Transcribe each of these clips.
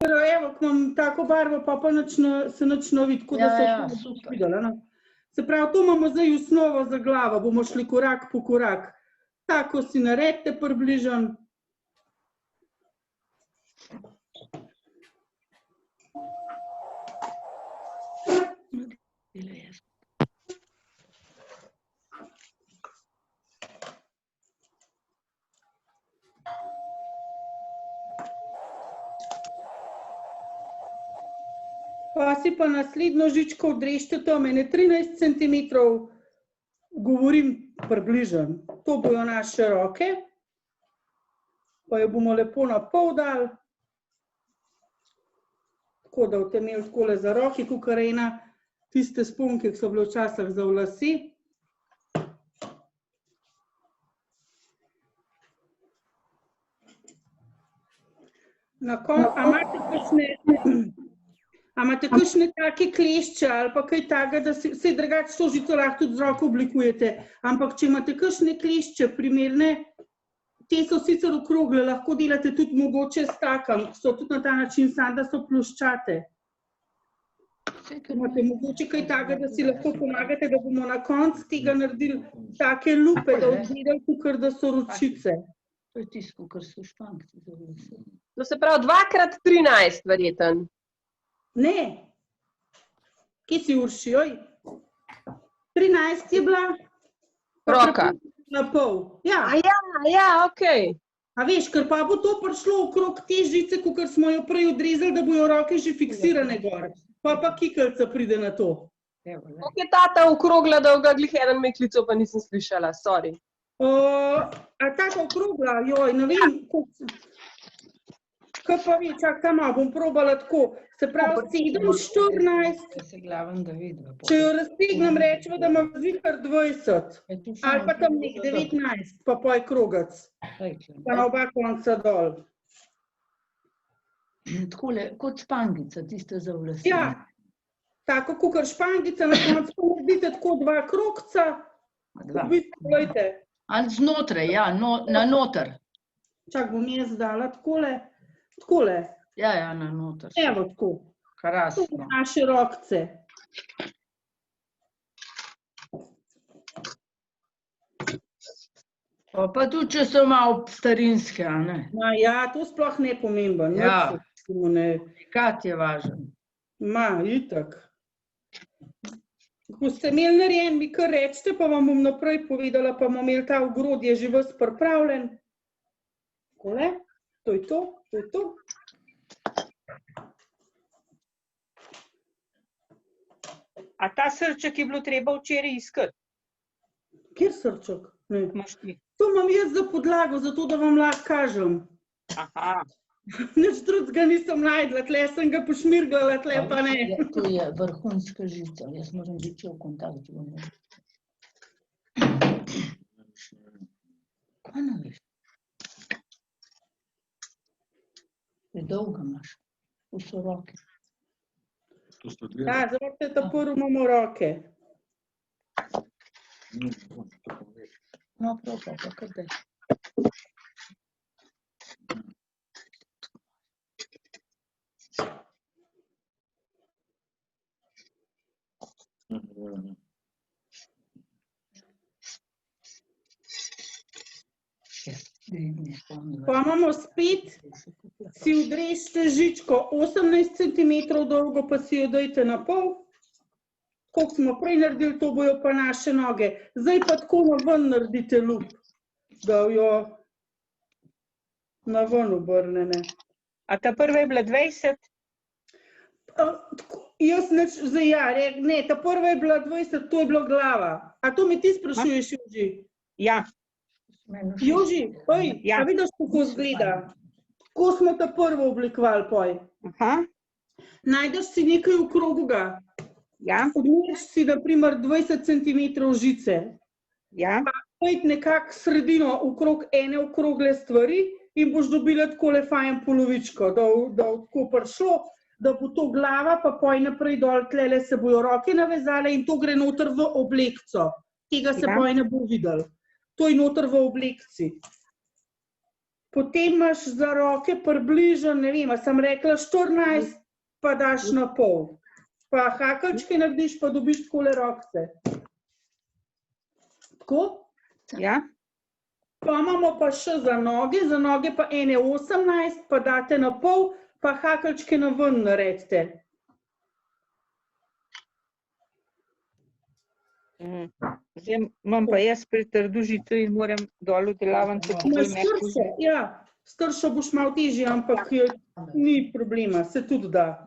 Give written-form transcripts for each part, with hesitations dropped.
Evo, ko imam tako barvo, pa se nič ne vidi, tako da so videla. Se pravi, to imamo zdaj osnovo za glavo, bomo šli korak po korak. Tako si naredite približno. Pa si pa naslednjo žičko odrežite tam, ene 13 cm, govorim približno. To bojo naše roke, pa jo bomo lepo na pol dali, tako da boste imeli takole za roki, kakor ena tiste sponke, ki so bile včasih za v lasi. Na koncu, a imate kakšne take klešče ali pa kaj takega, da se drugače to žico lahko tudi z roko oblikujete, ampak če imate kakšne klešče primerne, te so sicer okrogle, lahko delate tudi mogoče s takem, so tudi na ta način sam, da so ploščate. Imate mogoče kaj takega, da si lahko pomagate, da bomo na koncu tega naredili take lupe, da odgledali, kakor da so ročice. To je tisto, kar so špankci. To se pravi 2x13 verjeten. Ne. Kje si Urši, oj? 13 je bila. Roka. Na pol. Ja. Ja, okej. A veš, ker pa bo to prišlo okrog te žice, kakor smo jo prej odrezali, da bojo roke že fiksirane gor. Pa kikalica pride na to. Kako je tata okrogla dolga, glih eden meklico pa nisem slišala, sorry. A taka okrogla, joj, ne vem, kaj pa vi, čak tam bom probala tako, se pravi 7, 14, če jo raztegnem, rečemo, da ima zvihar 20, ali pa tam nek 19, pa poj krogac, pa na oba konca dol. Takole, kot špangica, tista za v lasi. Ja, tako kakor špangica, na koncu pa naredite tako 2 krogca, v bistvu, glejte. Ali znotraj, ja, na noter. Čak bom jaz dala takole. Takole. Ja, na noter. Evo tako. Krasno. To so naše rokce. Pa tudi, če so malo starinske, a ne? Ja, to sploh ne pomemben. Ja, kat je važen. Itak. Ko ste imeli narejen, mi kar rečete, pa vam bom naprej povedala, pa bomo imeli ta ogrodje že ves pripravljen. Takole, to je to. A ta srček je bilo treba včeraj iskati? Kjer srček? Imaš ti? To imam jaz za podlago, zato da vam lahko kažem. Aha. Nič drugega nisem najdla, tle sem ga pošmirgala, tle pa ne. To je vrhunska žica, jaz moram biti v kontaktu. Kaj ne veš? Dolga imaš, to so roke. Ja, zdaj ta prvo imamo roke. No, prav, pa kar daj. Pa imamo spet, si odrežite žičko 18 cm dolgo, pa si jo dajte na pol. Koliko smo prej naredili, to bojo pa naše noge. Zdaj pa tako na ven naredite lup, da jo na ven obrnene. A ta prva je bila 20? Jaz zdaj ne, ta prva je bila 20, to je bila glava. A to mi ti sprašuješ, Joži? Ja. Joži, a vidiš, kako izgleda? Ko smo ta prvo oblikovali, poj. Najdeš si nekaj okrogoga. Odmeriš si, na primer, 20 cm žice. Pa pojdi nekako sredino okrog ene okrogle stvari in boš dobila takole fajn polovičko, da bo tako prišlo, da bo to glava, pa poj naprej dol, tlele se bojo roke navezale in to gre noter v oblekco. Tega se poj ne bo videl. To je noter v oblekci. Potem imaš za roke približno, ne vem, a sem rekla 14, pa daš na pol. Pa hakalčke narediš, pa dobiš takole rokce. Tako? Ja. Pa imamo pa še za noge pa ene 18, pa date na pol, pa hakalčke na ven naredite. Zdaj imam pa jaz pritrdu žico in moram dol v delavnico. Ja, stršo boš malo težje, ampak ni problema, se tudi da.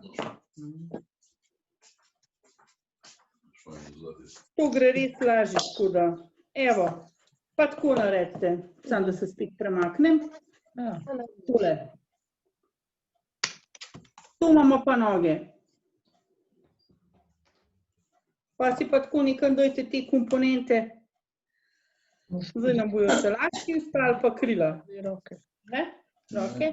To gre res lažje, tako da. Evo, pa tako naredite, samo da se spet premaknem. Tole. Tu imamo pa noge. Pa si pa tako nekaj dojte te komponente. Zdaj nam bojo še lački ostali, pa krila. Ne? Roke.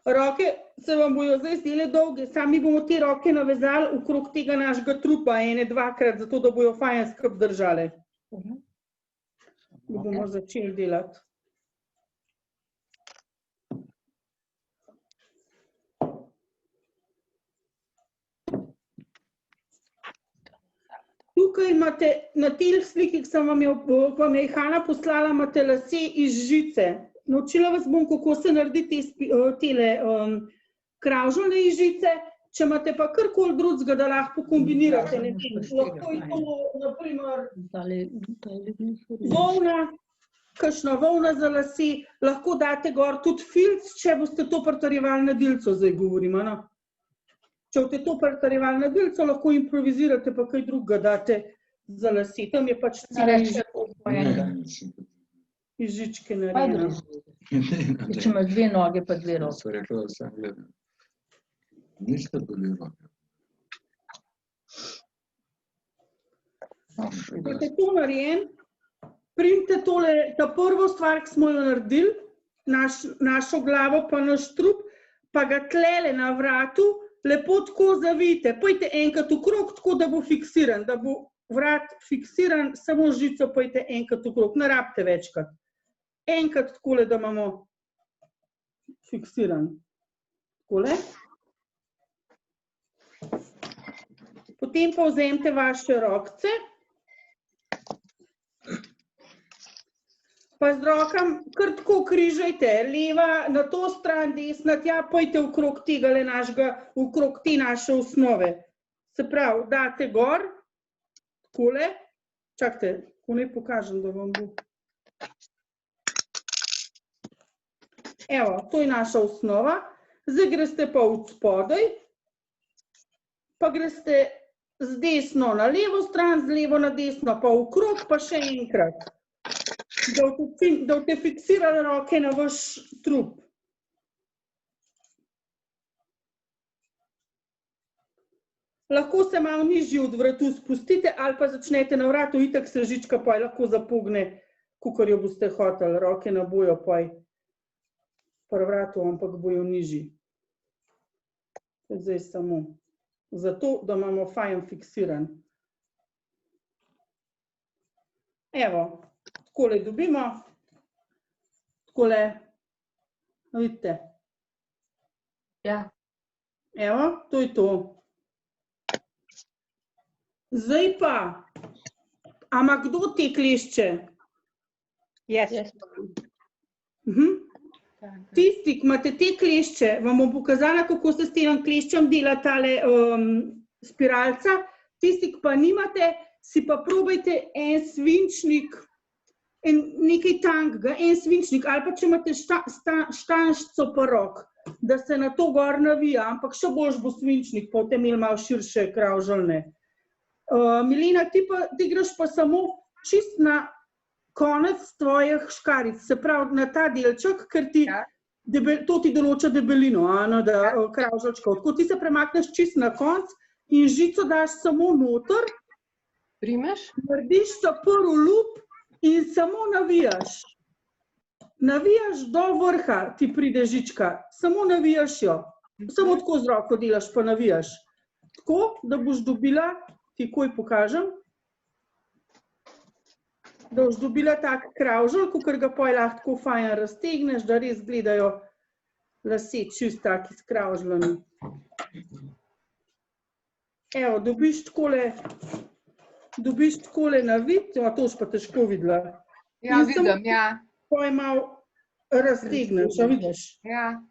Roke se vam bojo zdaj zdele dolge, sami bomo te roke navezali okrog tega našega trupa, ene dvakrat, zato da bojo fajn skup držale. Bomo začeli delati. Tukaj imate, na teh slikih sem vam je Hana poslala, imate lase iz žice. Naučila vas bom, kako se naredi tele kravžljne iz žice. Če imate pa karkoli drugega, da lahko kombinirate, ne vem, lahko je to, na primer, volna, kakšna volna za lase, lahko date gor tudi filc, če boste to pritrjevali na dilco, zdaj govorimo, no. Če boste to pritrjevali na dilco, lahko improvizirate, pa kaj drugega date za lase. Tam je pač iz žičke narejeno. Če imaš dve noge, pa dve roke. So rekla, da sem gledal. Niste bili roke. Ko je to narejen, primite tole, ta prvo stvar, ki smo jo naredili, našo glavo pa naš trup, pa ga tlele na vratu, lepo tako zavijte. Pojte enkrat okrog, tako da bo fiksiran, da bo vrat fiksiran, samo žico pojte enkrat okrog, ne rabite večkrat. Enkrat takole, da imamo fiksiran. Takole. Potem pa vzemite vaše rokce. Pa z rokam kar tako križajte, leva na to stran, desna tja, pojte okrog tega našega, okrog te naše osnove. Se pravi, date gor, takole, čakajte, ko naj pokažem, da vam bo. Evo, to je naša osnova, zdaj greste pa od spodaj, pa greste z desno na levo stran, z levo na desno, pa okrog, pa še enkrat. Da boste fiksirali roke na vaš trup. Lahko se malo nižji od vratu spustite ali pa začnete na vratu, itak se žička pa lahko zapogne, kakor jo boste hoteli, roke na bojo pa pri vratu, ampak bojo nižji. Zdaj samo zato, da imamo fajn fiksiran. Evo. Takole dobimo, takole, vidite. Ja. Evo, to je to. Zdaj pa, a ima kdo te klešče? Jaz. Tisti, ki imate te klešče, vam bom pokazala, kako se s tem kleščem dela tale spiralca. Tisti, ki pa nimate, si pa probajte en svinčnik, nekaj tankega, en svinčnik, ali pa če imate štanjšco pa rok, da se na to gor navija, ampak še boljš bo svinčnik, pa boste imeli malo širše kravžljne. Milena, ti greš pa samo čist na konec tvojih škaric, se pravi na ta delček, ker to ti določa debelino, kravžljčkov. Tako ti se premakneš čist na konc in žico daš samo noter, narediš ta prvi lup, in samo navijaš. Navijaš do vrha, ti pride žička. Samo navijaš jo. Samo tako z roko delaš, pa navijaš. Tako, da boš dobila, ti koj pokažem. da boš dobila tak kravželj, kakor ga poj lahko tako fajn raztegneš, da res gledajo lase čist taki skravžljani. Evo, dobiš takole na vid, to boš pa težko videla. Ja, vidim, ja. Poj malo raztegneš, a vidiš? Ja.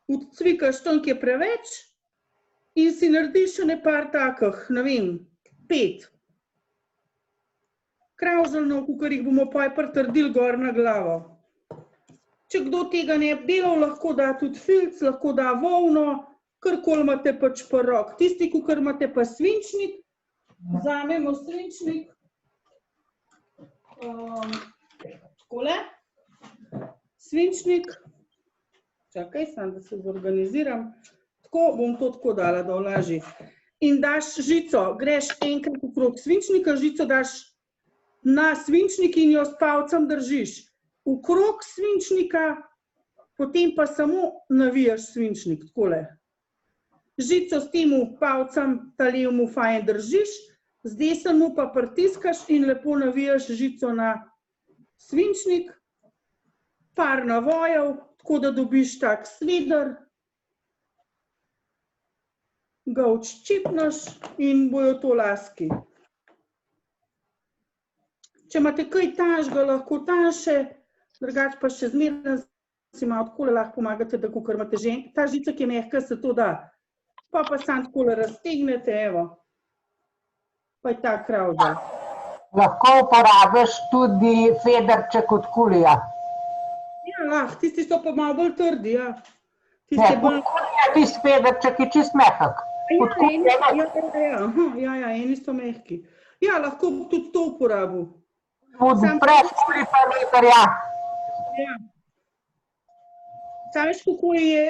Odcvikaš tam, kje je preveč in si narediš še nepar takih, ne vem, 5. Kravželjnov, kakor jih bomo poj pritrdili gor na glavo. Če kdo tega ne bi delal, lahko da tudi filc, lahko da volno, karkoli imate pač po rok. Tisti, kakor imate pa svinčnik, vzamemo svinčnik, takole, svinčnik, čakaj, samo da se zorganiziram, tako bom to tako dala, da olaži. In daš žico, greš enkrat okrog svinčnika, žico daš na svinčnik in jo s palcem držiš. Okrog svinčnika, potem pa samo navijaš svinčnik, takole. Žico s tem palcem talemu fajn držiš, z desno pa pritiskaš in lepo navijaš žico na svinčnik, par navojev, tako da dobiš tak sveder, ga odščipneš in bojo to laski. Če imate kaj tanjšega, lahko tanjše, drugače pa še zmeraj si malo takole lahko pomagate, da kakor imate že ta žica, ki je mehka, se to da. Pa samo takole raztegnete, evo. Pa je ta kravželj. Lahko uporabiš tudi federček od kulija. Ja, lahko, tisti so pa malo bolj trdi, ja. Tisti federček je čist mehak. Ja, eni so mehki. Ja, lahko tudi to uporabil. Tudi preskuli pa meter, ja. Ja. Sam veš, kako je,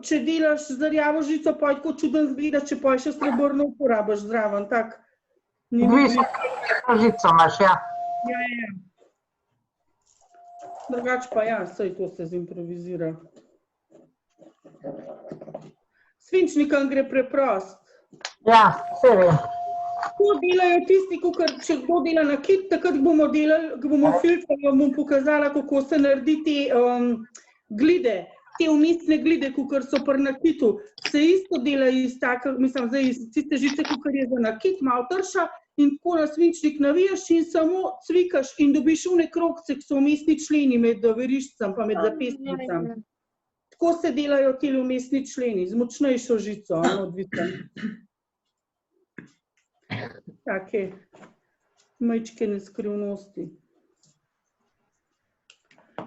če delaš z rjavo žico, pa je tako čuden zgleda, če pa še srebrno uporabiš zraven, tak. Visoko žico imaš, ja. Ja. Drugač pa ja, saj to se zimprovizira. Svinčnikom gre preprost. Ja, vse vem. Tako delajo tisti, če kdo dela nakit, takrat bomo delali, ko bomo filtrali, bom pokazala, kako se naredi te glide, te umestne glide, kakor so pri nakitu. Se isto dela iz takega, mislim, zdaj iz tiste žice, kakor je za nakit, malo trša in tako na svinčnik navijaš in samo cvikaš in dobiš une krogce, ki so umestni členi med veriščicam pa med zapestnicam. Tako se delajo te umestni členi, z močnejšo žico, odvisno. Take majčkene skrivnosti.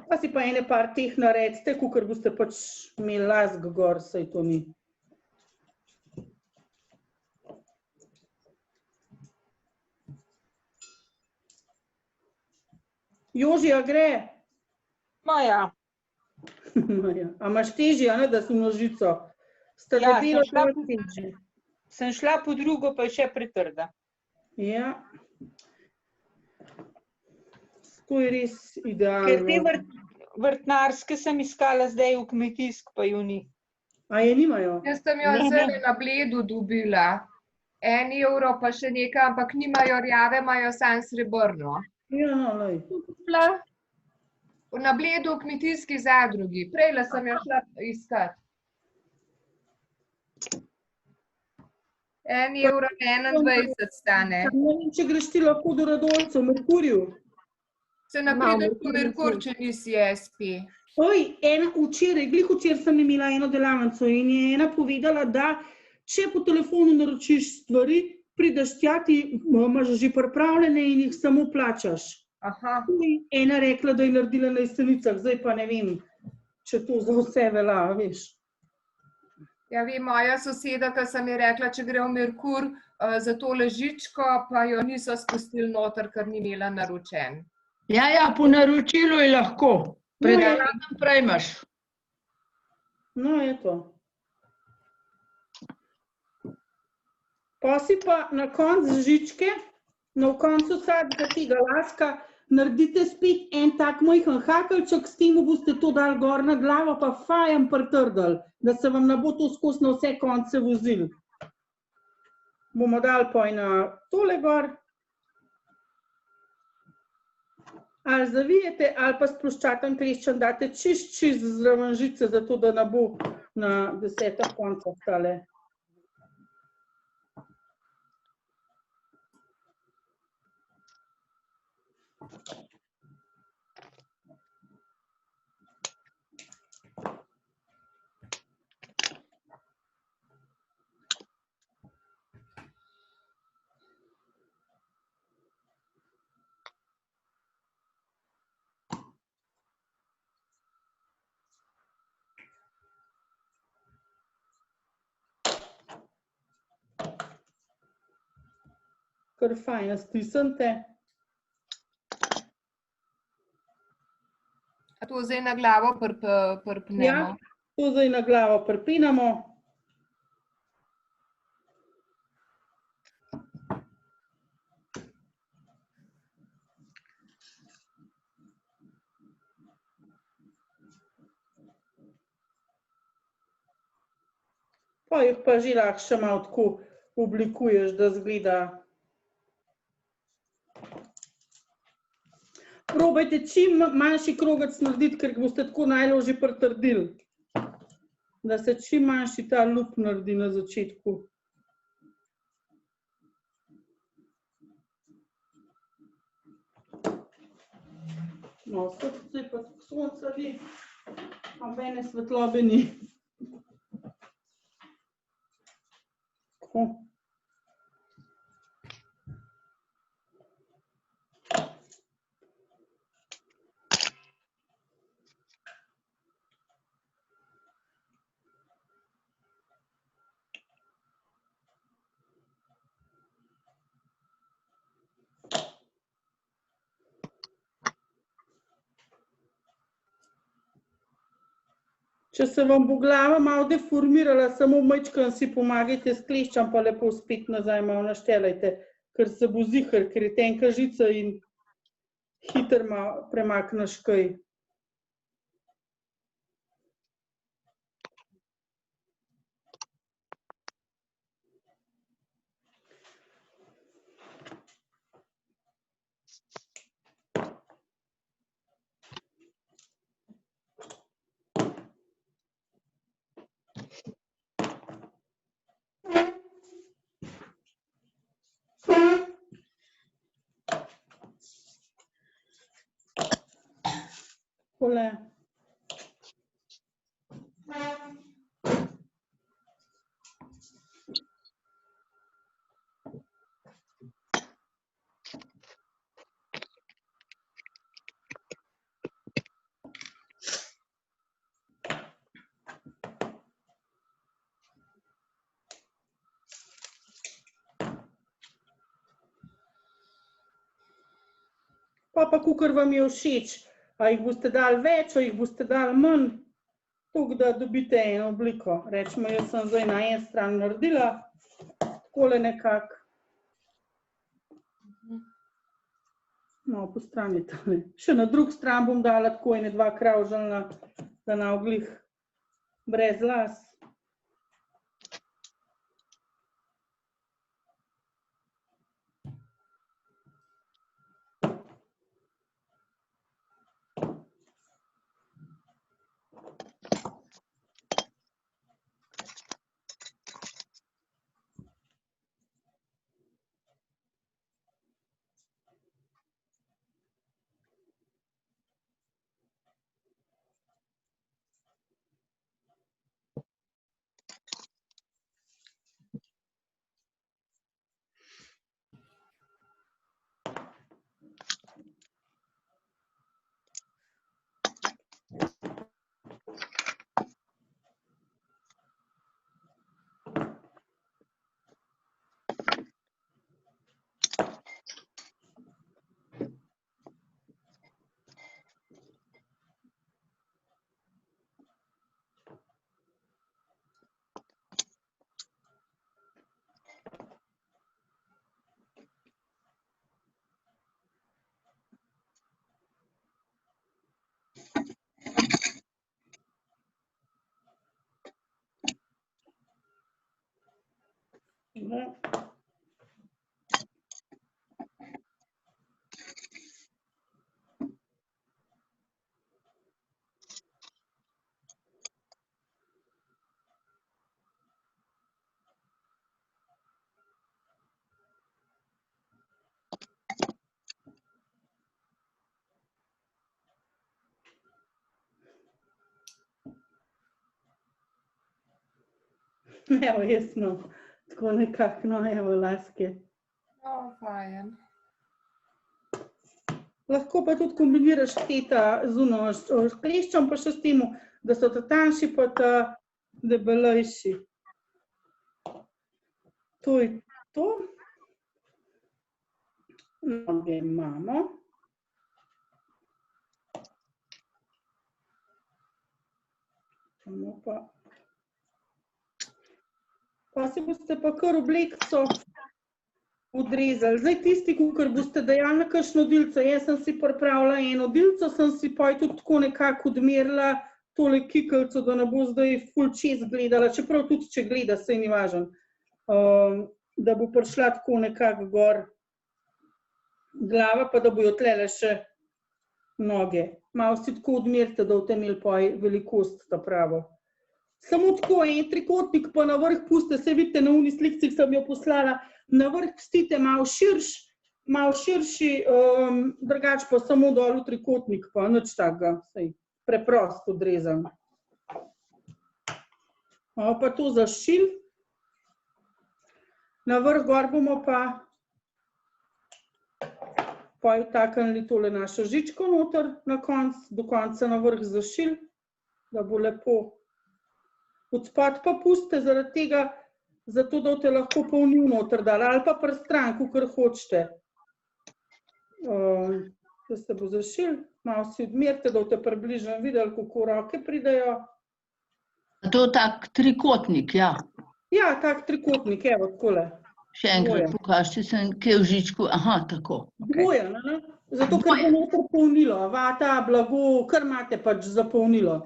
Pa si pa ene par teh naredite, kakor boste pač imeli lask gor, saj to ni. Joži, a gre? Maja. A imaš težje, a ne, da si množico? Ja, sem šla po drugo, pa je še pretrda. Ja. To je res idealno. Ker te vrtnarske sem iskala zdaj v kmetijsk, pa ju ni. A je nimajo? Jaz sem jo zdaj na Bledu dobila. 1 evro pa še nekaj, ampak nimajo rjave, imajo samo srebrno. Ja, lej. Na Bledu v kmetijski zadrugi. Prejle sem jo šla iskat. 1,21 stane. Ne vem, če greš ti lahko do Radolcev, v Merkurju. Se napredeš v Merkur, če nisi SP. Oj, včeraj sem imela eno delavnico in je ena povedala, da če po telefonu naročiš stvari, prideš tja, ti imaš že pripravljene in jih samo plačaš. Ena rekla, da je naredila na Jesenicah, zdaj pa ne vem, če to za vse velja, veš. Ja, moja soseda, ki sem ji rekla, če gre v Merkur za to ležičko, pa jo niso spustili noter, ker ni imela naročen. Ja, po naročilu je lahko. Predeladan prejmeš. No, je to. Pa si pa na koncu žičke, na koncu vsakega tega laska, naredite spet en tak majhen hakeljček, s tem boste to dali gor na glavo, pa fajn pritrdali, da se vam ne bo to skozi na vse konce vozil. Bomo dali poj na tole gor. Ali zavijete, ali pa s ploščatem kleščem date čist zraven žice, zato da ne bo na 10 konca stale. Kar fajn, stisnite. A to zdaj na glavo prpnemo? Ja, to zdaj na glavo prpinamo. Pa jih pa že lahko še malo tako oblikuješ, da zgleda. Probajte čim manjši krogec narediti, ker boste tako najlažje pritrdili. Da se čim manjši ta lup naredi na začetku. No, srce pa sonca ni, nobene svetlobe ni. Tako. Če se vam bo glava malo deformirala, samo majčkeno si pomagajte s kleščem, pa lepo spet nazaj malo naštelajte, ker se bo ziher, ker je tenka žica in hitro malo premakneš kaj. Takole. Pa kakor vam je všeč, a jih boste dali več, a jih boste dali manj, toliko da dobite eno obliko. Recimo, jaz sem zdaj na en stran naredila, takole nekako. No, postranite. Še na drug stran bom dala tako ene dva kravžljna, da na oglih brez las. Evo, jasno. Tako nekako, no, evo, laske. Fajn. Lahko pa tudi kombiniraš teta z kleščom, pa še s temu, da so ta tanjši pa ta debelejši. To je to. Noge imamo. Pa si boste pa kar oblekco odrezali. Zdaj tisti, kukor boste dajali na kakšno dilco, jaz sem si pripravila eno dilco, sem si pa tudi tako nekako odmerila tole kikalico, da ne bo zdaj ful čez gledala, čeprav tudi če gleda, saj ni važno, da bo prišla tako nekako gor glava, pa da bojo tlele še noge. Malo si tako odmerite, da boste imeli pa velikost ta pravo. Samo tako en trikotnik pa na vrh puste, se vidite na uni slikci, sem jo poslala, na vrh pustite malo širši, drugače pa samo dol v trikotnik, pa nič takega, preprosto odrezan. Malo pa to zašili. Na vrh gor bomo pa vtaknili tole našo žičko noter na konc, do konca na vrh zašili, da bo lepo. Odspad pa pustite zaradi tega, zato da boste lahko polnil noter dali, ali pa prstran, kakor hočete. Da se bo zašil, malo si odmerite, da boste približno videli, kako roke pridejo. To je tak trikotnik, ja. Ja, tak trikotnik, evo, takole. Še enkrat pokažite se, kje v žičku, aha, tako. Dvoje, ne? Zato, ker bo noter polnilo, vata, blago, kar imate pač za polnilo.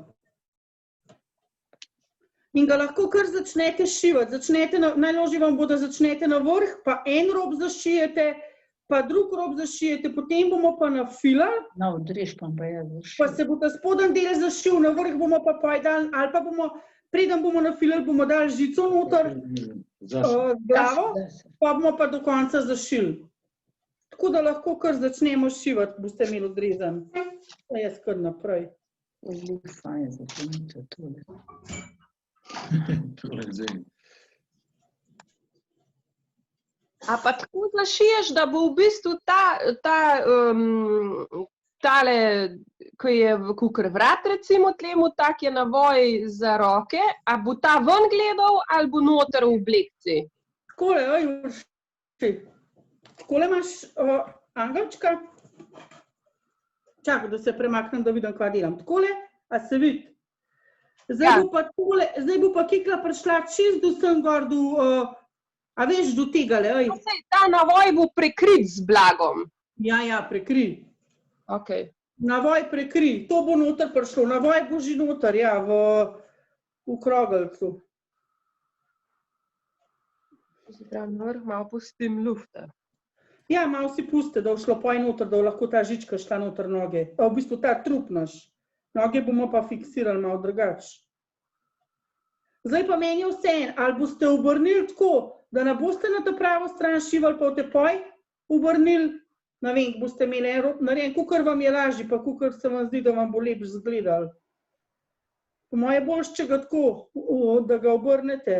In ga lahko kar začnete šivati. Najlažje vam bo, da začnete na vrh, pa en rob zašijete, pa drug rob zašijete, potem bomo pa nafilali. No, odrežkam pa jaz zašil. Pa se bo ta spodnji del zašil, na vrh bomo pa dali, ali pa bomo, preden bomo nafilali, bomo dali žico noter, glavo, pa bomo pa do konca zašili. Tako da lahko kar začnemo šivati, boste imeli odrezan. Pa jaz kar naprej. Fajn, zapomnite tole. A pa tako zašiješ, da bo v bistvu tale, ko je kakor vrat, recimo, tlemu, tak je navoj za roke, a bo ta ven gledal ali bo noter v oblekci? Takole, Jurši. Takole imaš angelčka. Čakaj, da se premaknem, da vidim, kva delam. Takole, a se vidi? Zdaj bo pa kikla prišla čist do sem gor, a veš, do tega le. Ta navoj bo prekrit z blagom. Ja, prekri. Ok. Navoj prekri, to bo noter prišlo, navoj bo že noter, ja, v krogelcu. Na vrh malo pustim lufta. Ja, malo si puste, da bo šlo poj noter, da bo lahko ta žička šla noter noge. V bistvu ta trup naš. Noge bomo pa fiksirali malo drugače. Zdaj pa meni je vseeno, ali boste obrnili tako, da ne boste na ta pravo stran šivali, pa boste poj obrnili, ne vem, boste imeli en rob narejen, kakor vam je lažje, pa kakor se vam zdi, da vam bo lepš zgledali. Po moje boljše, če ga tako, da ga obrnete.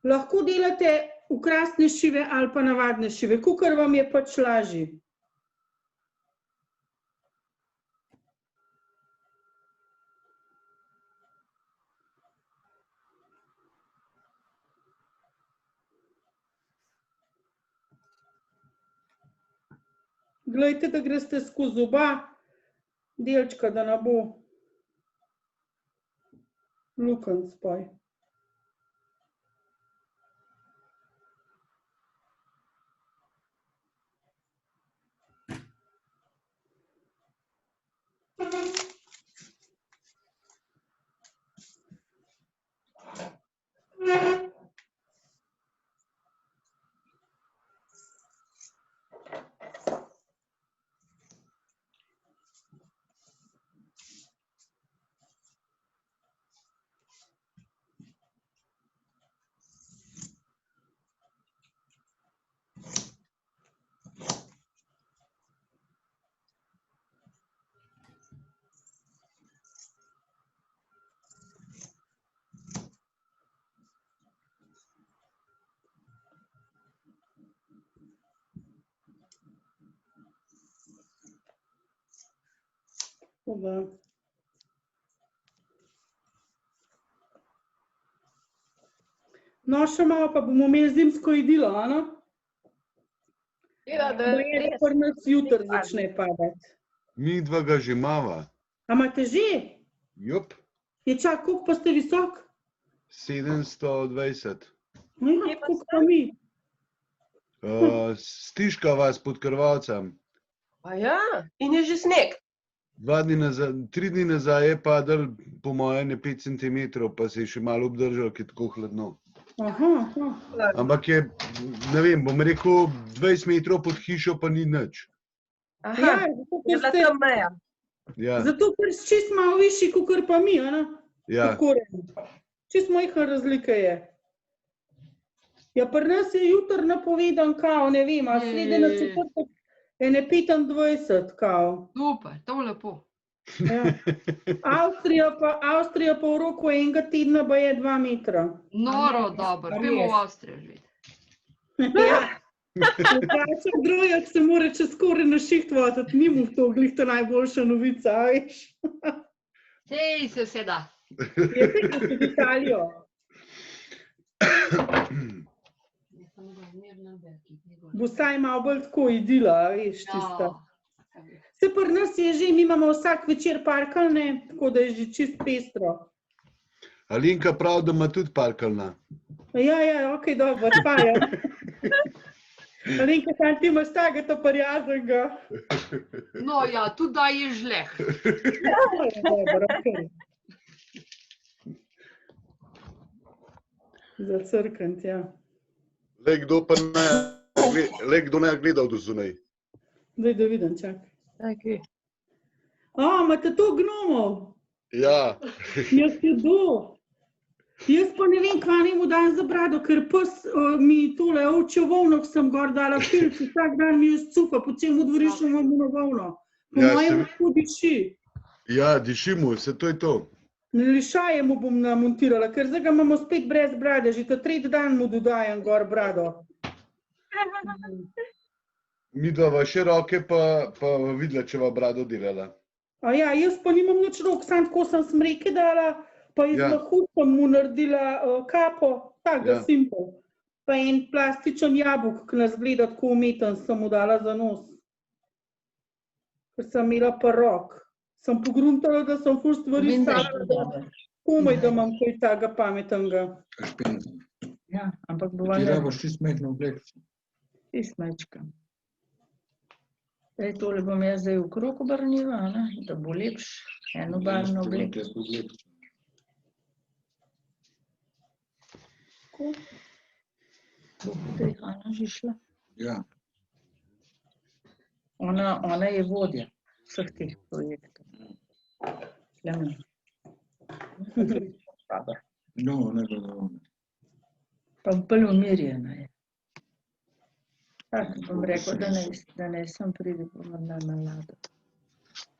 Lahko delate okrasne šive ali pa navadne šive, kakor vam je pač lažje. Glejte, da greste skozi oba delčka, da ne bo lukenj spoj. No, še malo pa bomo imeli zimsko idilo, ano? Ja, Da je, da pri nas jutri začne padati. Mi dva ga že imava. A imate že? Jup, Je čak, koliko pa ste visok? 720. No, koliko pa mi? Stiška vas pod Krvavcem. A ja, in je že sneg. 3 dni nazaj je padal po moje ne 5 cm, pa se je še malo obdržal, ki je tako hladno. Aha. Ampak je, ne vem, bom rekel, 20 metrov pod hišo pa ni nič. Aha, je bila tam meja. Ja, Zato, ker si čist malo višji, kakor pa mi, ano? ja. Čist majhna razlika je. Ja, pri nas je jutri napovedan kao, ne vem, a sredi na četrtek je ne 25 kao. Super, to je lepo. Ja. Avstrija pa v roku enega tedna ba je 2 metra. Noro, dobro, pojmo v Avstrijo živeti. Ja. Vprašam drojak se mora čez skoraj na šiht voziti, ni mu to glih ta najboljša novica, a veš? Sej se vse da. Je tako v Italijo. Bo saj malo bolj tako idila, a veš, tista. Se pri nas je že, mi imamo vsak večer parkalne, tako da je že čist pestro. Alinka pravi, da ima tudi parkalna. Ja, okej, dobro, spajam. Alinka, tam ti imaš takega prijatelja. No ja, tudi da je žleh. Dobro, okej. Zacrkant, ja. Le kdo ne je gledal do zunaj. Daj, da vidim, čakaj. Okay. Imate to gnomov? Ja. Jaz je do. Jaz pa ne vem, kaj ne mu dan za brado, ker pes mi tole ovčjo volno, ki sem gor dala filc, vsak dan mi jo scupa, potem v dvorišču imam na volno. Po mojem tako diši. Ja, diši mu, se to je to. Lišaje mu bom namontirala, ker zdaj ga imamo spet brez brade, že ta 3. dan mu dodajam gor brado. Mi dva še roke, pa videla, če va brado delala. A ja, jaz pa nimam nič rok, sam tako sem smreke dala, pa iz lahu sem mu naredila kapo, takega simple. Pa en plastičen jabolk, ki nas gleda tako umeten, sem mu dala za nos. Ker sem imela pa rok. Sem pogruntala, da sem ful stvari stavila, komaj, da imam kaj takega pametnega. Ja, ampak bo Ti rabaš čist majhno oblekco. čist majčka. Zdaj, tole bom jaz zdaj v krog obrnila, da bo lepš, enobarvno obleko. Tako. Bo tudi Ana že šla. Ja. Ona je vodja vseh teh projektov. Klemen. No, ne bo dobro. Pa bolj umirjena je. Tako bom rekel, da ne sem pride na lado.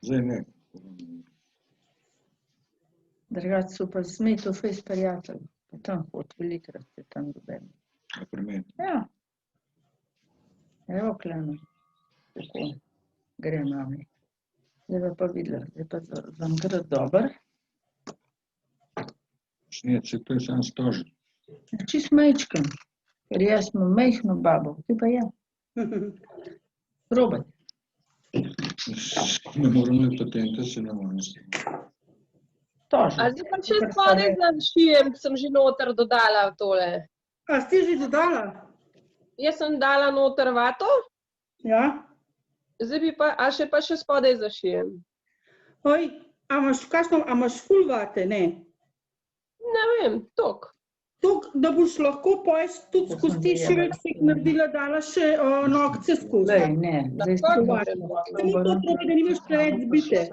Zdaj ne. Drugače so pa smej to fejs prijatelj. Pa tam hod, velikrat je tam doben. A pri meni. Ja. Evo, Klemen. Tako. Gre mami. Zdaj pa videla, zdaj pa vam gre dober. Šnet, se to je sam stožen. Čist majčken. Ker jaz imam majhno babo, ti pa ja. Probaj. Ne moram imeti patenta, se ne moram. A zdaj pa še spodaj zašijem, sem že noter dodala tole. A si že dodala? Jaz sem dala noter vato, Ja. zdaj bi pa, a še pa še spodaj zašijem. Oj, a imaš ful vate, ne? Ne vem, tok. Tok, da boš lahko pojš tudi skozi tiščevek si naredila, dala še nokce skozi. Zdaj, ne. Zdaj Samo to treba, da nimaš preveč zbite.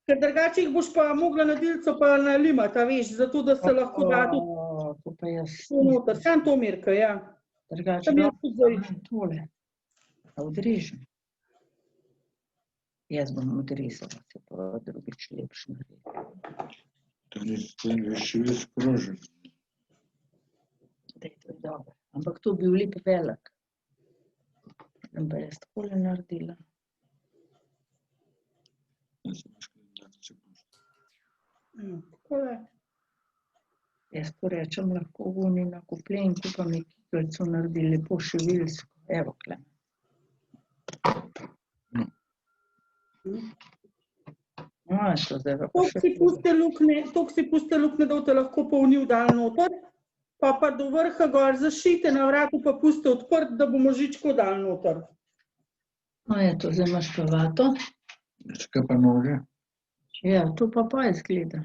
Ker drugače jih boš pa mogla na dilco pa nalimati, a veš, zato da se lahko da tudi to pa jaz. noter. Sam to, Mirka, ja. Drugače, Sam jaz tudi zdaj. tole. A odrežem. Jaz bom odrezala, se pa drugič lepš naredila. To je še ves krožen. Daj, to je dobro. Ampak to bi bil lep velik. Sem pa jaz takole naredila. Jaz sem Takole. Jaz porečem lahko vuni na kupljenku, pa mi kikljco naredi lepo šivilsko. Evo, kle. To zdaj pa Toliko si puste lukne, da boste lahko polnil dal noter, pa do vrha gor zašite, na vratu pa puste odprt, da bomo žičko dal noter. Eto, zdaj imaš pa vato. Čakaj pa nože. Ja, to pa izgleda.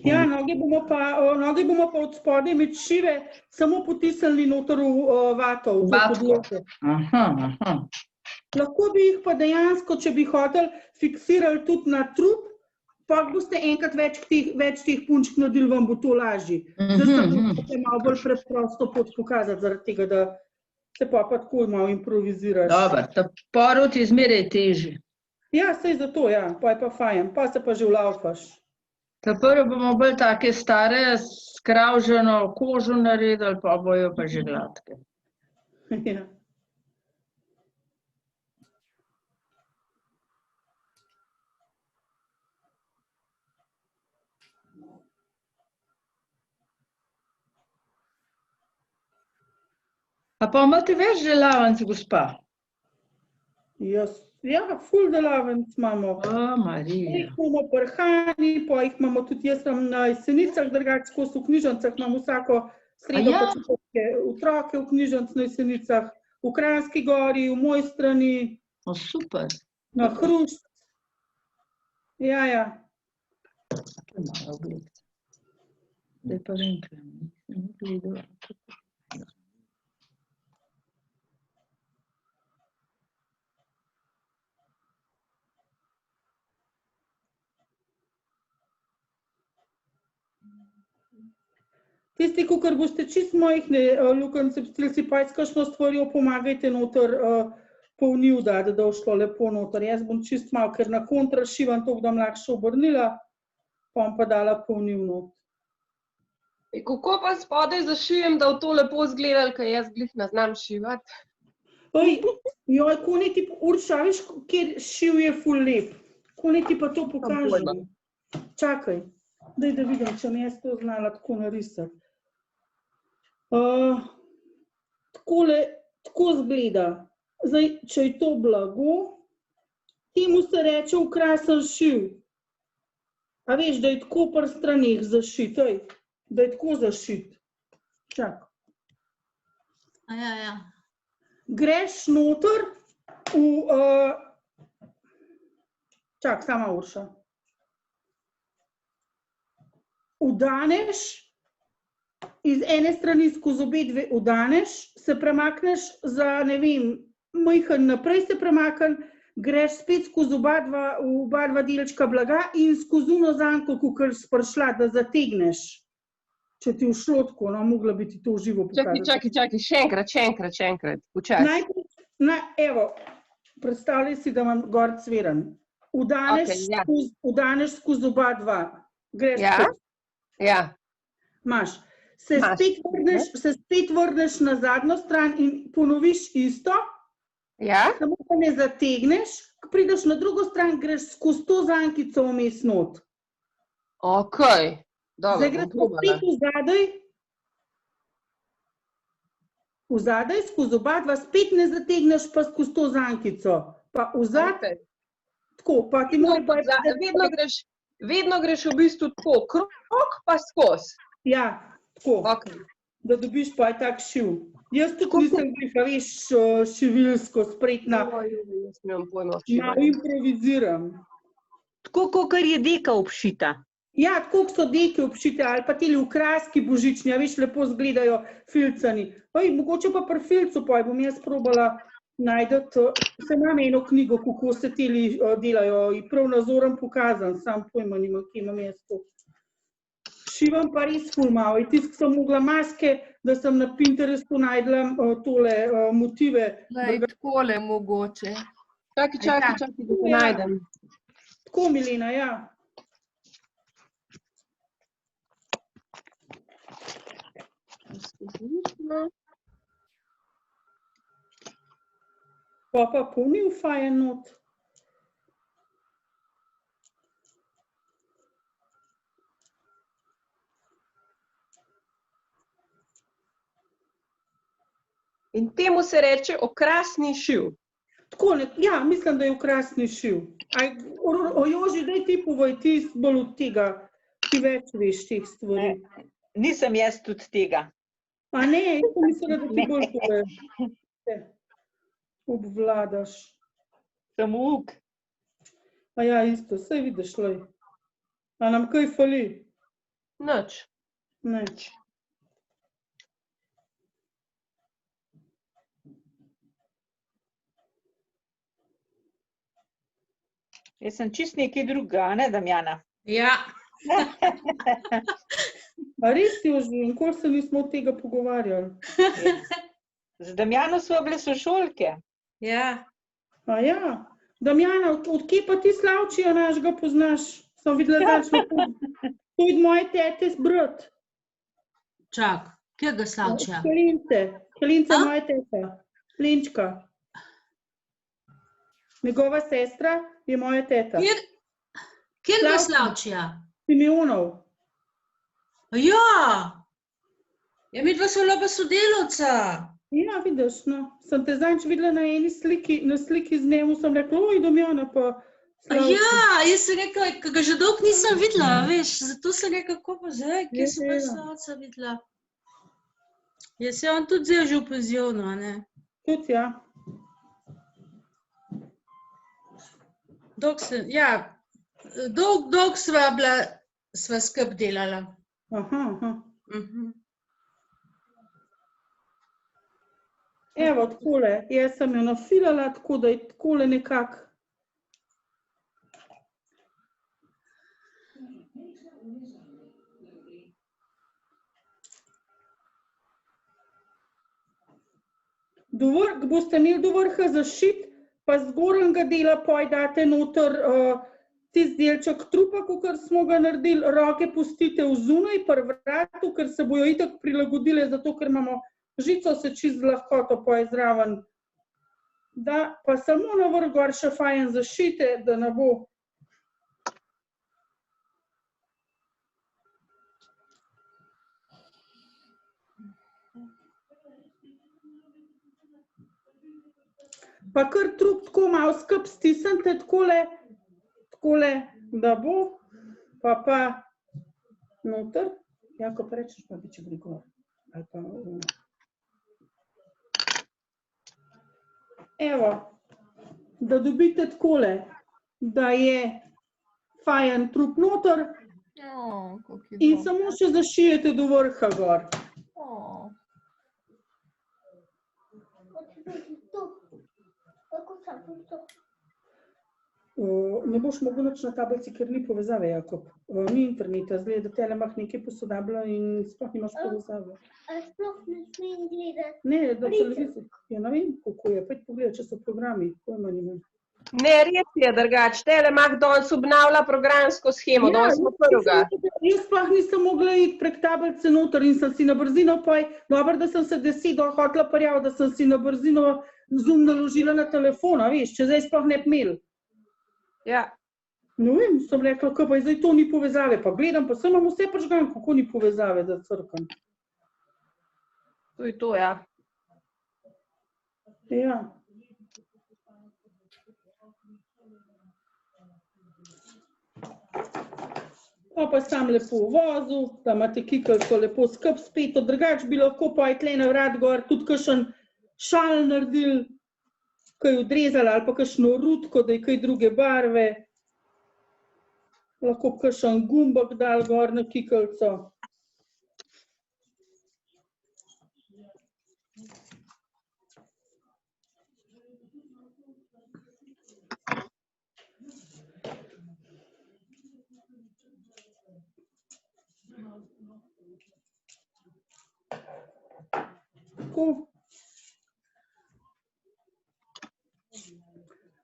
Ja, noge bomo pa od spodaj med šive samo potisnili noter v vato. Aha. Lahko bi jih pa dejansko, če bi hoteli, fiksirali tudi na trup, pa boste enkrat več teh punčk naredili, vam bo to lažje. Zdaj sem malo bolj preprosto pot pokazati, zaradi tega, da se pa tako malo improviziraš. Dobar, ta porod je zmeraj težji. Ja, sej zato, ja, pa je pa fajn, pa se pa že vlaufaš. Ta prvo bomo bolj take stare, skravženo kožo naredili, pa bojo pa že gladke. Ja. A pa imate več delavnic, gospa? Ja, ful delavnic imamo. Marija. Jih imamo prhani, pa jih imamo tudi, jaz sem na Jesenicah, drugače skozi v knjižnicah, imam vsako sredo početke otroke v knjižnic na Jesenicah, v Kranjski gori, v Mojstrani. Super. Na Hrušč. Ja. To je malo oblica. Zdaj pa vem, kaj nisem gledala. Tisti, kakor boste čist majhne lukance pustili, si pa s kakšno stvarjo pomagajte noter polnil dati, da bo šlo lepo noter. Jaz bom čist malo, ker na kontra šivam to, da bom lahko obrnila, pa bom pa dala polnil not. Kako pa spodaj zašijem, da bo to lepo izgledalo, ker jaz glih ne znam šivati? Kone ti, Urša, viš, kjer šiv je ful lep. Kone ti pa to pokažem. Čakaj, daj da vidim, če mi jaz to znala tako narisati. Tako zgleda. Zdaj, če je to blago, temu se reče ukrasen šiv. A veš, da je tako pri straneh zašit, da je tako zašit. Čak. Ja. Greš noter v... Čak, sama Urša. Udaneš, iz ene strani skozi obe dve udaneš, se premakneš za, ne vem, majhen naprej se premakn, greš spet skozi oba dva delčka blaga in skozi uno zanko, kakor si prišla, da zategneš. Če ti všlo tako, mogla bi ti to v živo pokazati. Čakaj, še enkrat, počasi. Evo, predstavljaj si, da imam gor cveren. Udaneš skozi oba dva, greš spet. Ja. Imaš. Se spet vrneš na zadnjo stran in ponoviš isto, samo pa ne zategneš, ko prideš na drugo stran, greš skozi to zankico vmes not. Ok, dobro, zdaj greš spet vzadaj, skozi oba dva, spet ne zategneš pa skozi to zankico, pa vzad, tako, pa ti mora pa... Vedno greš v bistvu tako, krog pa skozi. Ja. Tako, da dobiš pa tak šiv. Jaz tudi nisem glika, veš, šivilsko, spretna. Malo improviziram. Tako, kakor je deka obšita. Ja, tako so deke obšite, ali pa teli okraski božični, veš, lepo zgledajo filcani. Mogoče pa pri filcu bom jaz probala najdeti, se imam eno knjigo, kako se teli delajo, in prav nazoren pokazan, sam pojma nimam, kje imam jaz to. Šivam pa res ful malo. Tisk sem mogla maske, da sem na Pinterestu najdla tole motive. Takole mogoče. Čakaj, da se najdem. Tako, Milena, ja. Pa polnil fajen not. In temu se reče okrasni šiv. Tako, ja, mislim, da je okrasni šiv. Joži, daj ti povej, ti bolj od tega, ti več veš teh stvari. Nisem jaz tudi tega. A ne, jaz sem mislila, da ti bolj poveš. Obvladaš. Sem uk. A ja, isto, saj vidiš, lej. A nam kaj fali? Nič. Nič. Jaz sem čist nekaj drugega, a ne, Damjana? Ja. A res ti Joži, nikoli se nismo od tega pogovarjali. Z Damjano sva bile sošolke. Ja. A ja, Damjana, od kje pa ti Slavčija našega poznaš? Sem videla dačno to je moje tete brat. Čak, kjega Slavčija? Kalinca moje tete, Lenčka. Njegova sestra je moja teta. Kjega Slavčija? Simeonov. Ja, ja, midva sva bila pa sodelavca. Ja, vidiš, no. Sem te zadnjič videla na eni sliki, na sliki z njemu, sem rekla, oj, Damjana pa Slavčija. Ja, jaz sem rekla, ko ga že dolgo nisem videla, veš, zato sem rekla, kako pa zdaj, kje sem pa Slavca videla. Ja, se on tudi zdaj že v penzionu, a ne? Tudi, ja. Dolg sva bila, sva skup delala. Aha. Evo, takole, jaz sem jo nafilala, tako da je takole nekako. Boste imeli do vrha zašit, pa z zgornjega dela poj date noter tisti delček trupa, kakor smo ga naredili, roke pustite vzunaj pri vratu, ker se bojo itak prilagodile, zato ker imamo žico se čisto z lahkoto poj zraven. Da pa samo na vrh gor še fajn zašite, da ne bo. Pa kar trup tako malo skup stisnite, takole, da bo, pa noter. Jako pa rečeš, pa bi če gre gor. Evo, da dobite takole, da je fajn trup noter in samo še zašijete do vrha gor. Ne boš mogel nič na tablici, ker ni povezave, Jakob. Ni interneta, zdaj da Telemach nekaj posodablja in sploh nimaš povezave. A sploh ne smem gledati? Ne, da televizor. Ja, ne vem, kako je. Pojď pogledaj, če so programi. Pojma nimam. Ne, res je drugače. Telemach danes obnavlja programsko shemo, danes smo prvega. Jaz sploh nisem mogla iti prek tablice noter in sem si na brzino dobro, da sem se 10 hotela prijaviti, da sem si na brzino Zoom naložila na telefon, a veš, če zdaj sploh ne bi imel. Ja. Ne vem, sem rekla, kaj pa je zdaj to ni povezave, pa gledam, pa sem imam vse prižgan, kako ni povezave, da crkam. To je to, ja. Ja. Pa sam lepo vozil, da imate kikelko lepo skup speto, drugače bi lahko pa tle na vrat gor tudi kakšen šal naredili, kaj odrezali ali pa kakšno rutko, da je kaj druge barve. Lahko kakšen gumbak dal gor na kikelco.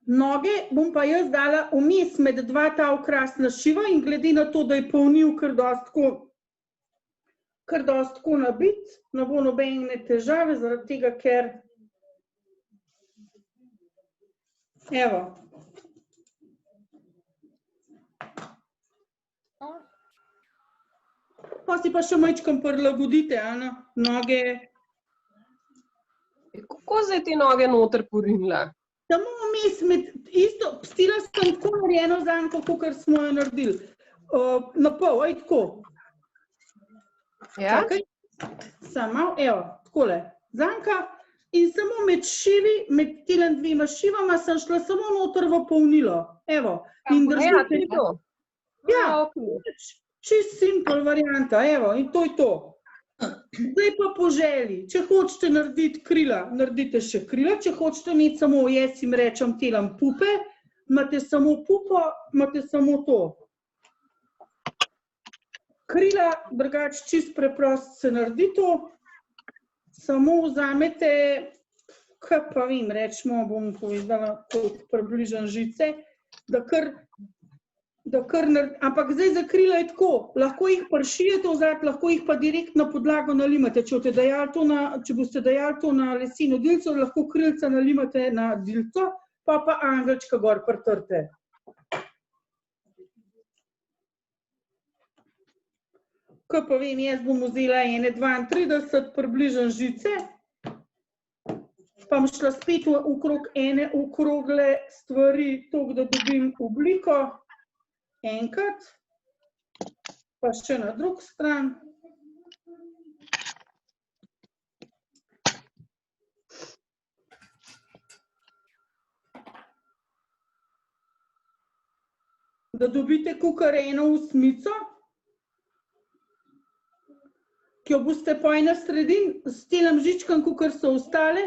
Noge bom pa jaz dala vmes med dva ta okrasna šiva in glede na to, da je polnil kar dosti tako nabit, ne bo nobene težave, zaradi tega, ker evo. Pa si pa še majčkam prilagodite, Ana, noge. kako zdaj te noge noter porinila? Samo vmes isto, pustila sem tako narejeno zanko, kakor smo jo naredili. Na pol, tako. Ja? Čakaj, samo, evo, takole. Zanka in samo med šivi, med telen dvema šivama sem šla samo noter v polnilo. Evo. In držite. Ja, čist simple varianta, evo, in to je to. Zdaj pa po želji, če hočete narediti krila, naredite še krila, če hočete imeti samo, jaz jim rečem telam pupe, imate samo pupo, imate samo to. Krila, drugače čist preprost se naredi to, samo vzamete, kaj pa vem, rečemo, bom povedala, koliko približen žice, ampak zdaj za krila je tako, lahko jih pršijete vzad, lahko jih pa direkt na podlago nalimate. Če boste dajali to na leseno dilco, lahko krilca nalimate na dilco, pa angelčka gor pritrte. Kaj pa vem, jaz bom vzela ene 32 približen žice, pa bom šla spet okrog ene okrogle stvari, toliko da dobim obliko. Enkrat, pa še na drug stran. Da dobite kakor eno osmico, ki jo boste poj na sredini s telim žičkam, kakor so ostale,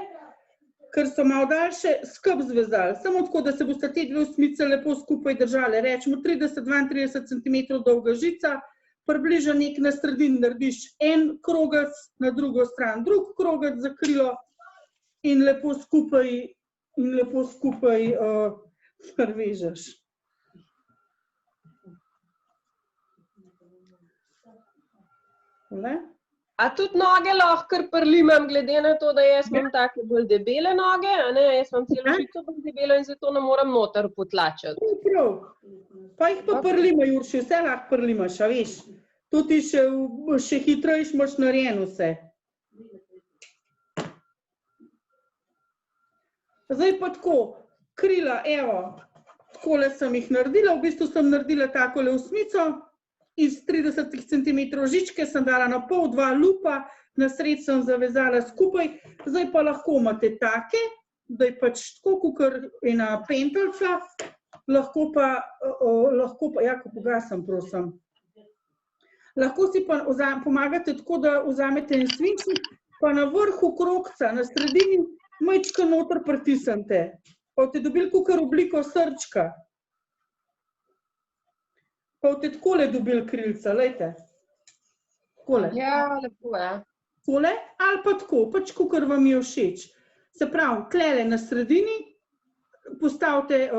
ker so malo daljše, skup zvezali. Samo tako, da se boste te dve osmice lepo skupaj držali. Rečemo 30-32 cm dolga žica, približno nek na sredini narediš en krogec, na drugo stran drug krogec za krilo in lepo skupaj prevežeš. A tudi noge lahko kar prlimam, glede na to, da jaz imam take bolj debele noge, a ne, jaz imam celo žico bolj debelo in zato ne moram noter potlačati. Prav, pa jih pa prlima, Jurši, vse lahko prlimaš, a veš. To ti še hitrejš imaš narejeno vse. Zdaj pa tako, krila, evo, takole sem jih naredila, v bistvu sem naredila takole osmico, iz 30 cm žičke sem dala na pol, 2 lupa, na sred sem zavezala skupaj, zdaj pa lahko imate take, da je pač tako, kakor ena pentelca, lahko pa, jako pogasam, prosim. Lahko si pa pomagate tako, da vzamete en svinčnik, pa na vrhu krogca, na sredini, majčka noter pritisnete. Pa boste dobili kakor obliko srčka. Pa boste takole dobili krilca, lejte. Takole. Ja, lepo je. Takole, ali pa tako, pač kakor vam je všeč. Se pravi, tlele na sredini, postavite,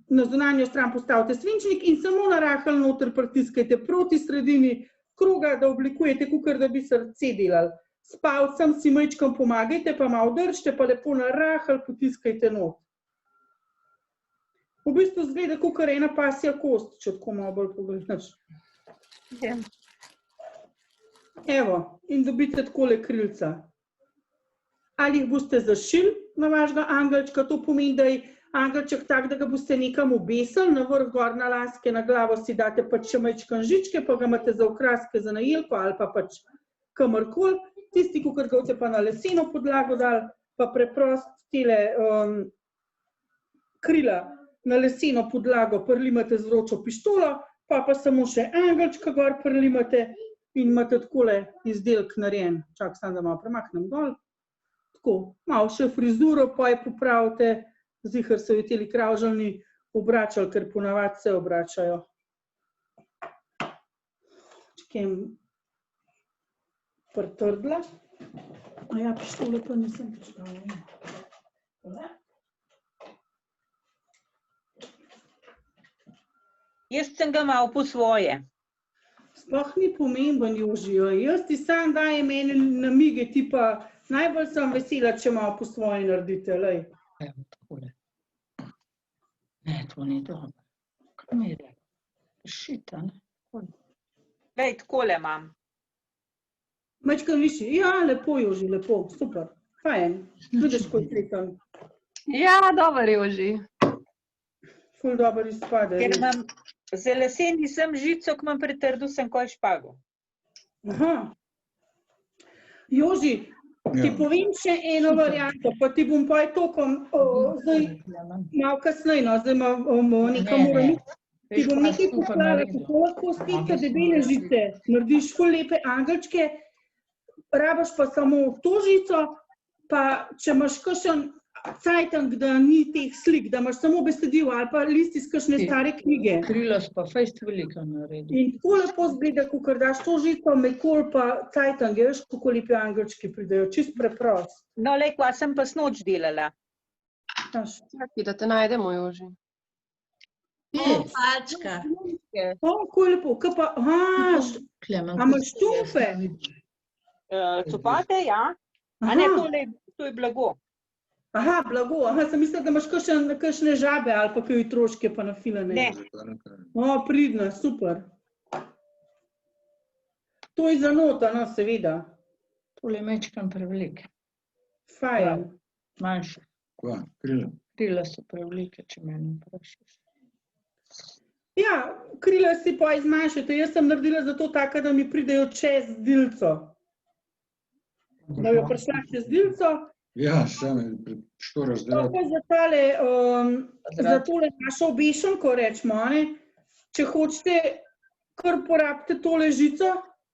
na zunanjo stran postavite svinčnik in samo narahlo noter pritiskajte proti sredini kroga, da oblikujete, kakor da bi srce delali. S palcem si majčkam pomagajte, pa malo držite, pa lepo narahlo potiskajte not. V bistvu zgleda kakor ena pasja kost, če tako malo bolj pogledaš. Evo, in dobite takole krilca. Ali jih boste zašili na vašega angelčka, to pomeni, da je angelček tak, da ga boste nekam obesili, na vrh gor na laske, na glavo si date pač še majčkan žičke, pa ga imate za okraske, za najelko ali pa pač kamorkoli. Tisti, kakor ga boste pa na leseno podlago dali, pa preprost tele krila na leseno podlago prlimate z vročo pištolo, pa samo še angelčka gor prlimate in imate takole izdelek narejen. Čak, samo da malo premaknem dol. Tako, malo še frizuro, pa je popravite, zihar so jo teli kravžalni obračali, ker ponavadi se obračajo. Čekaj, pritrdla. A ja, pištole pa nisem pištole. Jaz sem ga malo po svoje. Sploh ni pomemben, Jožijo. Jaz ti sam dajem mene namige, tipa najbolj sem vesela, če malo po svoje naredite, lej. Evo, takole. Ne, to ni dobro. Kaj mi je rekel? Šita, ne? Lej, takole imam. Majčkaj višji. Ja, lepo, Joži, lepo, super. Fajn. Vidiš, kot slikam. Ja, dober, Joži. Ful dobro izpade. Ker imam za lase nisem žico, ko imam pretrdo, sem kol špago. Aha. Joži, ti povem še eno varianto, pa ti bom pa zdaj malo kasneje, no, zdaj Monika mora iti. Ti bom nekaj poslala, kako lahko spet debele žice narediš ful lepe angelčke, rabaš pa samo to žico, pa če imaš kakšen cajtank, da ni teh slik, da imaš samo besedilo ali pa list iz kakšne stare knjige. Krila so pa fejst velika naredi. In tako lepo zgleda, ko daš to žico, mekol pa cajtank, veš, kako lepi angelčki pridejo, čist preprost. No, lej, kva sem pa snoč delala. Čakaj, da te najdemo, Joži. Pačka. Kako lepo, kaj pa, a imaš štumfe? Copate, ja. A ne, to je blago. Aha, blago, sem mislila, da imaš kakšne žabe ali pa kaj otroške pa nafilane. Ne. O, pridna, super. To je za nota, no, seveda. Tole mečkam prevelike. Fajn. Manjše. Kva, krila? Krila so prevelike, če meni vprašaš. Ja, krila si pa izmanjšate. Jaz sem naredila zato taka, da mi pridejo čez dilco. Da jo prišla čez dilco. Ja, samo što razdelati. To pa za tole našo obešenko, rečemo, ne? Če hočete, kar porabite tole žico,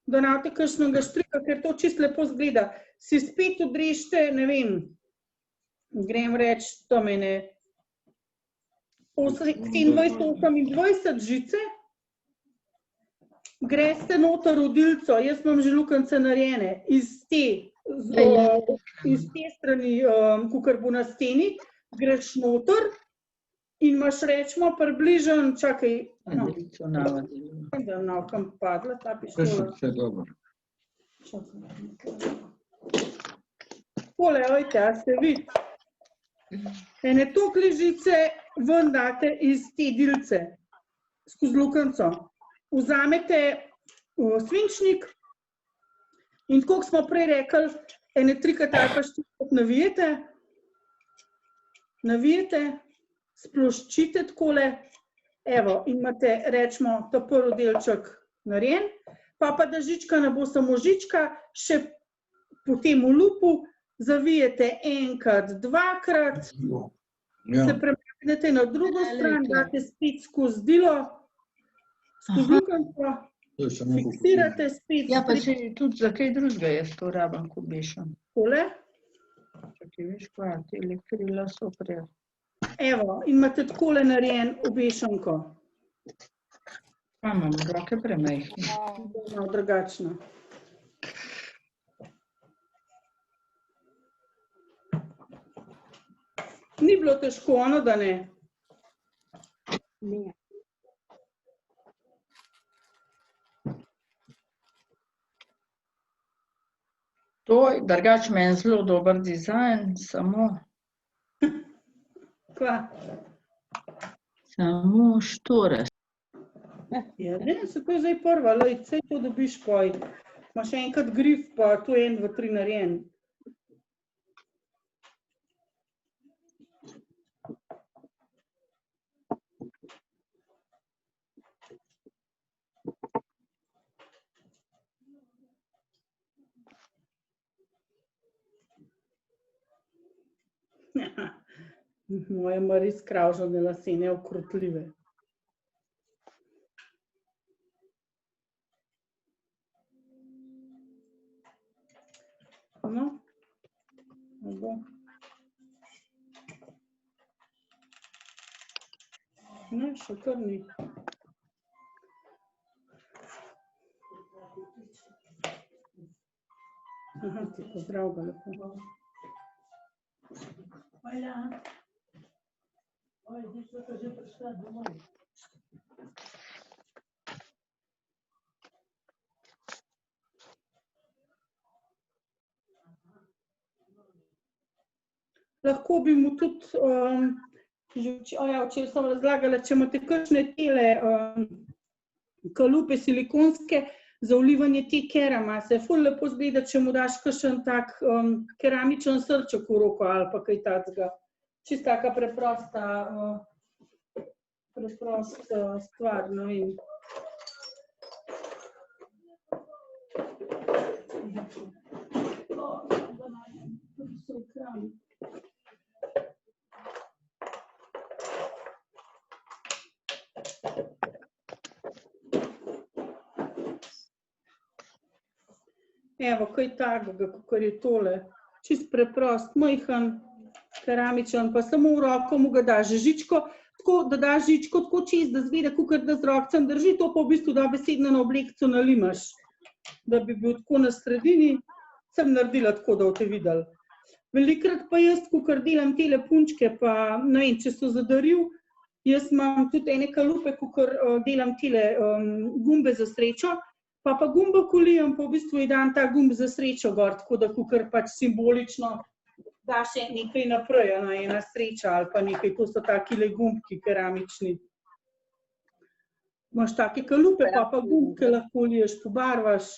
da nate kakšnega štrika, ker to čist lepo zgleda. Si spet odrežite, ne vem, grem reči, to mene, 27-28 žice, greste noter v dilco, jaz imam že lukance narejene, iz te strani, kakor bo na steni, greš noter in imaš, rečemo, približen, čakaj, da kam padla ta pištola. Vse dobro. Tole, ojte, a ste vidi? Ene tokle žice ven date iz te dilce, skozi lukenco. Vzamete svinčnik in tako, kot smo prej rekli, ene 3 ali pa 4 navijete, sploščite takole, evo, in imate, rečemo, ta prvi delček narejen, pa da žička ne bo samo žička, še potem v lupu, zavijete enkrat, dvakrat, se premaknete na drugo stran, date spet skozi dilo, skozi lukenco, fiksirate spet. Ja, pa se tudi za kaj drugega jaz to rabam, ko bešam. Tole. Če ti veš, kaj, te krila so prej. Evo, in imate takole narejen obešenko. Pa imam roke premajhne. Malo drugačno. Ni bilo težko, ono, da ne? Ne. To je drugač meni zelo dober dizajn, samo... Kva? Samo štore. Ja, ne, se to je zdaj prva, lej, sej to dobiš poj. Imaš enkrat grif, pa to je 1, 2, 3 narejen. Moje ima res kravžane lase, neokrotljive. No, bo. Ne, še kar ni. Aha, ti pozdrav ga lepo. Hvala. Oj, diška že prišla domov. Lahko bi mu tudi, včeraj sem razlagala, če imate kakšne tele kalupe silikonske, za vlivanje te keramase. Ful lepo zgleda, če mu daš kakšen tak keramičen srček v roko ali pa kaj takega. Čisto taka preprosta stvar, ne vem. Evo, kaj takega, kakor je tole. Čist preprost, majhen, keramičen, pa samo v roko mu ga daš žičko, tako da daš žičko tako čez, da zgleda, kakor da z rokcem drži, to pa v bistvu dobesedno na oblekco nalimaš, da bi bil tako na sredini, sem naredila tako, da boste videli. Velikrat pa jaz, kakor delam tele punčke, pa ne vem, če so zadaril, jaz imam tudi ene kalupe, kakor delam tele gumbe za srečo, pa gumbo kolijem, pa v bistvu je dan ta gumb za srečo gor, tako da kakor pač simbolično daš nekaj naprej, ena sreča ali pa nekaj, to so takile gumbki keramični. Imaš take kalupe, pa gumbke lahko liješ, pobarvaš,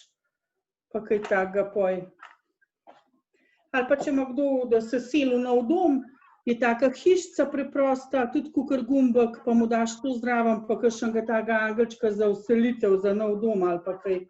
pa kaj takega poj. Ali pa če ima kdo, da se seli v nov dom, je taka hišica preprosta, tudi kakor gumbek, pa mu daš to zraven, pa kakšnega takega angelčka za vselitev, za nov dom ali pa kaj.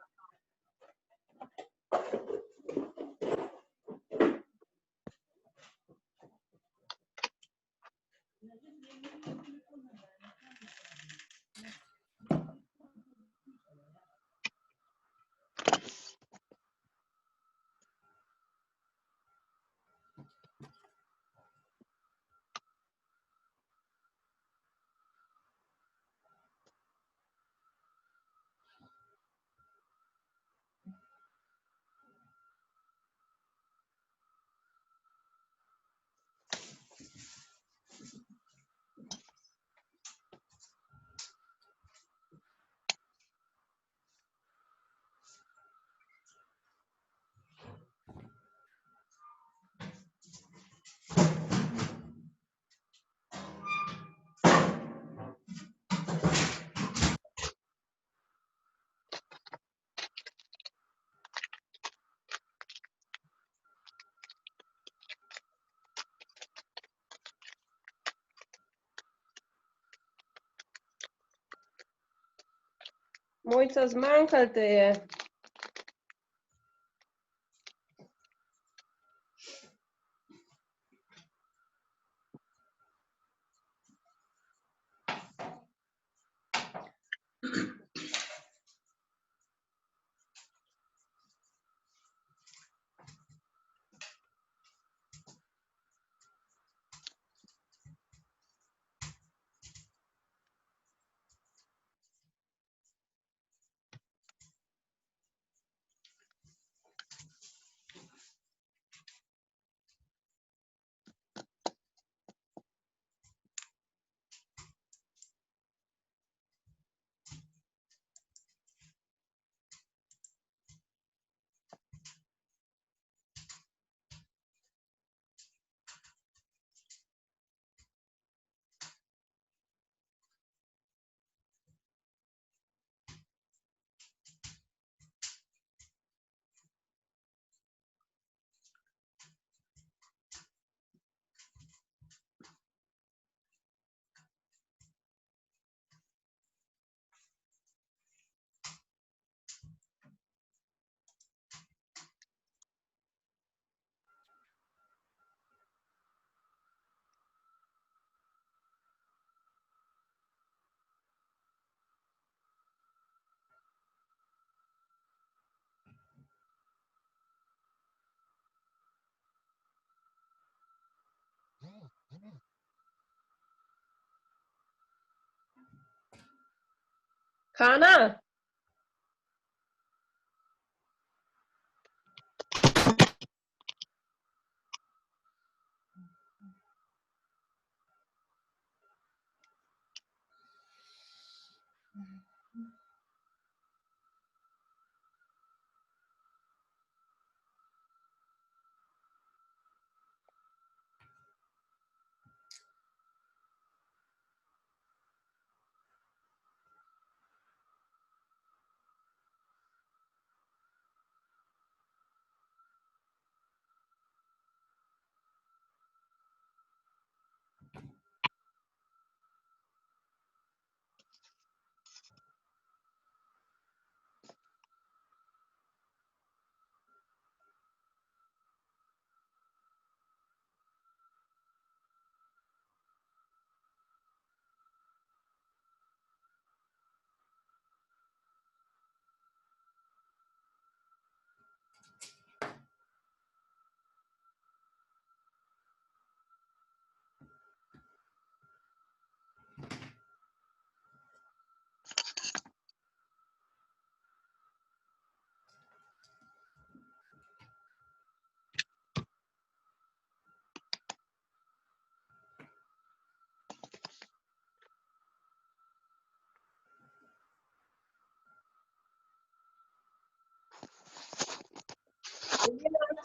Mojca, zmanjkalo te je. Hana?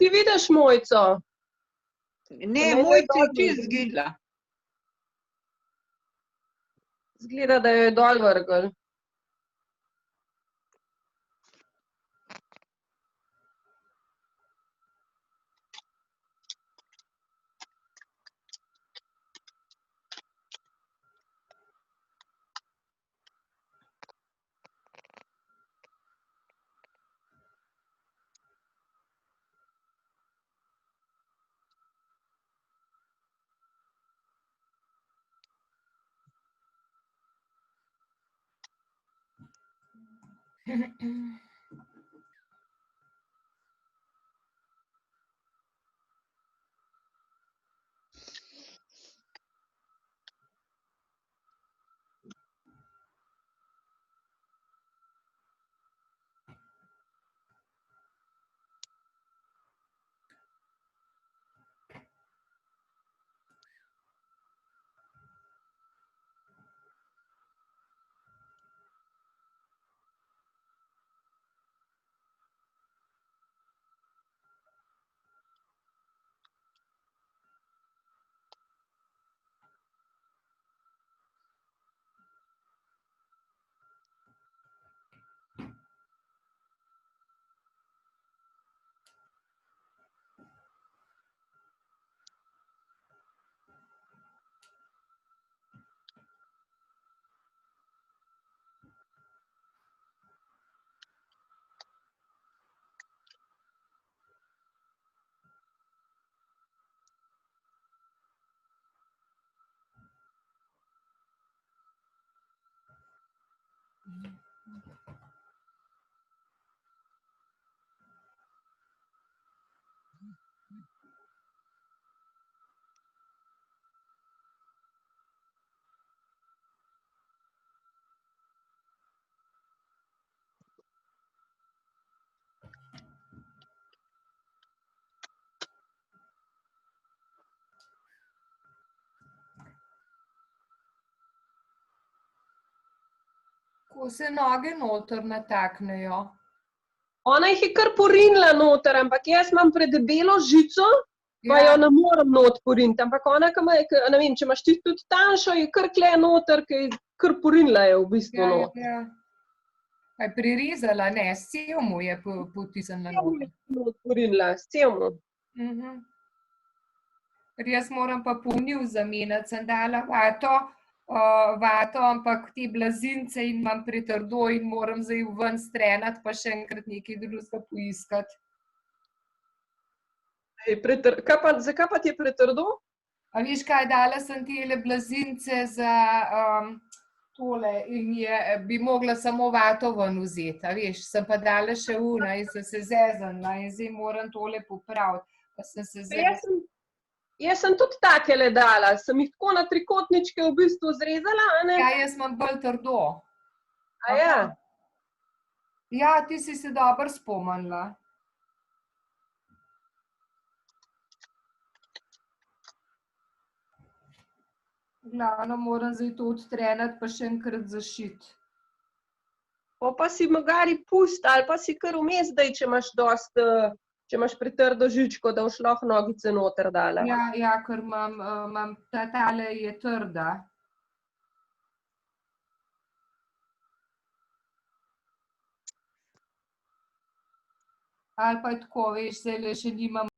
Ti vidiš Mojco? Ne, Mojca je čist zgidla. Zgleda, da jo je dol vrgel. Ko se noge noter nataknejo. Ona jih je kar porinila noter, ampak jaz imam predebelo žico, pa jo ne morem not poriniti. Ampak ona, ne vem, če imaš ti tudi tanjšo, je kar kle noter, ki je kar porinila je v bistvu not. Pa je prirezala, ne, s celmu je potisnila noter. Not porinila, s celmu. Jaz moram pa polnil zamenjati, sem dala vato, ampak te blazince in imam pretrdo in moram zdaj ven strenati, pa še enkrat nekaj drugega poiskati. Zakaj pa ti je pretrdo? A veš kaj, dala sem tele blazince za tole in bi mogla samo vato ven vzeti, a veš, sem pa dala še una in sem se zeznila in zdaj moram tole popraviti, pa sem se zeznila. Jaz sem tudi takele dala, sem jih tako na trikotničke v bistvu zrezala, a ne? Ja, jaz imam bolj trdo. A ja? Ja, ti si se dobro spomnila. Glavno moram zdaj to odtrenati, pa še enkrat zašiti. Pa si magari pusti, ali pa si kar vmes zdaj, če imaš pretrdo žičko, da boš lahko nogice noter dala. Ja, ker imam, tale je trda. Ali pa je tako, veš, zdajle še nimam